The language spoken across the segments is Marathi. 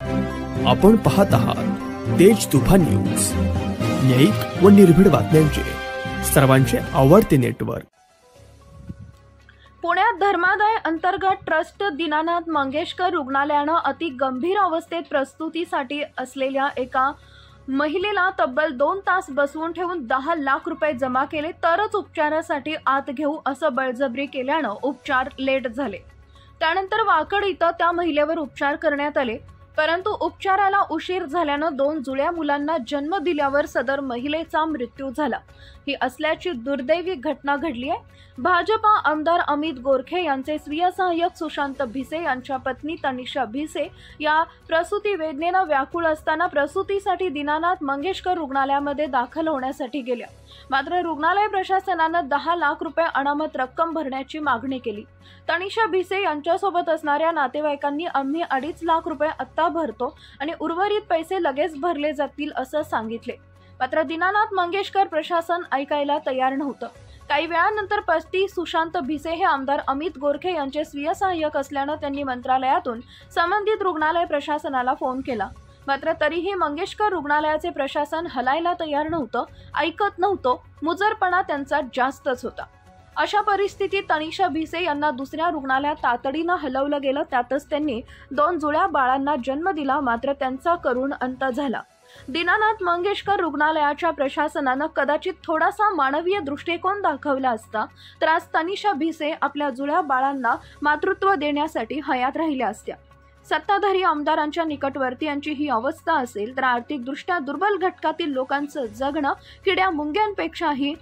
आपण पाहत आहात तेज तुफान न्यूज, न्यायिक व निर्भीड बातम्यांचे सर्वांचे आवडते नेटवर्क। पुण्यात धर्मादाय अंतर्गत ट्रस्ट दीनानाथ मंगेशकर रुग्णालयानं अति गंभीर अवस्थेत प्रस्तुतीसाठी असलेल्या एका महिलेला तब्बल 2 तास बसवून ठेवून 10 लाख रुपये जमा केले तरच उपचारासाठी आत घेऊ असं बळजबरी केल्यानं उपचार लेट झाले। त्यानंतर वाकड इथं त्या महिलेवर उपचार करण्यात आले, परंतु उपचाराला उशीर झाल्यानं 2 जुळ्या मुलांना जन्म दिल्यावर सदर महिलेचा मृत्यू झाला। ही असल्याची दुर्दैवी घटना घडली आहे। भाजपा आमदार अमित गोरखे यांचे स्वीय सहाय्यक सुशांत भिसे यांच्या पत्नी तनिषा भिसे या प्रसूती वेदनेनं व्याकुळ असताना प्रसूतीसाठी दीनानाथ मंगेशकर रुग्णालयामध्ये दाखल होण्यासाठी गेल्या, मात्र रुग्णालय प्रशासनानं 10 लाख रुपये अनामत रक्कम भरण्याची मागणी केली। तनिषा भिसे यांच्यासोबत असणाऱ्या नातेवाईकांनी आम्ही 2.5 लाख रुपये आत्ता भरतो आणि उर्वरित पैसे लगेच भरले जातील असं सांगितले, मात्र दीनानाथ मंगेशकर प्रशासन ऐकायला तयार नव्हतं। काही वेळानंतर पती सुशांत भिसे हे आमदार अमित गोरखे यांचे स्वीय सहाय्यक असल्यानं त्यांनी मंत्रालयातून संबंधित रुग्णालय प्रशासनाला फोन केला, मात्र तरीही मंगेशकर रुग्णालयाचे प्रशासन हलायला तयार नव्हतं, ऐकत नव्हतं। मुजरपणा त्यांचा जास्तच होता। अशा परिस्थितीत तनिषा भिसे यांना दुसऱ्या रुग्णालयात तातडीनं हलवलं गेलं। त्यातच त्यांनी 2 जुळ्या बाळांना जन्म दिला, मात्र त्यांचा करुण अंत झाला। दीनानाथ मंगेशकर रुग्णालयाच्या प्रशासनानं कदाचित थोडासा मानवीय दृष्टिकोन दाखवला असता तर आज तनिषा भिसे आपल्या जुळ्या बाळांना मातृत्व देण्यासाठी हयात राहिल्या असत्या। सत्ताधारी आमदारांच्या निकटवर्तीयांची ही अवस्था असेल तर आर्थिकदृष्ट्या दुर्बल घटकातील लोकांचं जगणं किड्या मुंग्यांपेक्षाही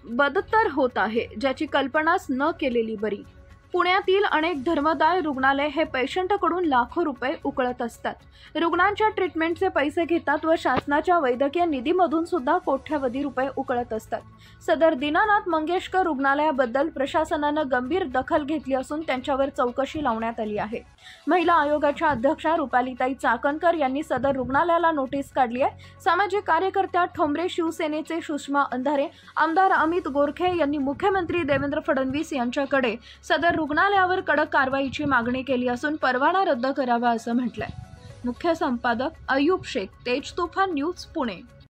बदतर होत आहे, ज्याची कल्पनाच न केलेली बरी। पुण्यातील अनेक धर्मदाय रुग्णालय हे पेशंटकडून लाखो रुपये उकळत असतात, रुग्णांच्या ट्रीटमेंटचे पैसे घेतात व शासनाच्या वैद्यकीय निधीमधून सुद्धा कोट्यवधी रुपये उकळत असतात। सदर दीनानाथ मंगेशकर रुग्णालयाबद्दल प्रशासनानं गंभीर दखल घेतली असून त्यांच्यावर चौकशी लावण्यात आली आहे। महिला आयोगाच्या अध्यक्षा रुपालीताई चाकणकर यांनी सदर रुग्णालयाला नोटीस काढली आहे। सामाजिक कार्यकर्त्या ठोंबरे, शिवसेनेचे सुषमा अंधारे, आमदार अमित गोरखे यांनी मुख्यमंत्री देवेंद्र फडणवीस यांच्याकडे सदर रुग्णालयावर कडक कारवाईची मागणी केली असून परवाना रद्द करावा असं म्हटलंय। मुख्य संपादक अयूब शेख, तेज तुफान न्यूज, पुणे।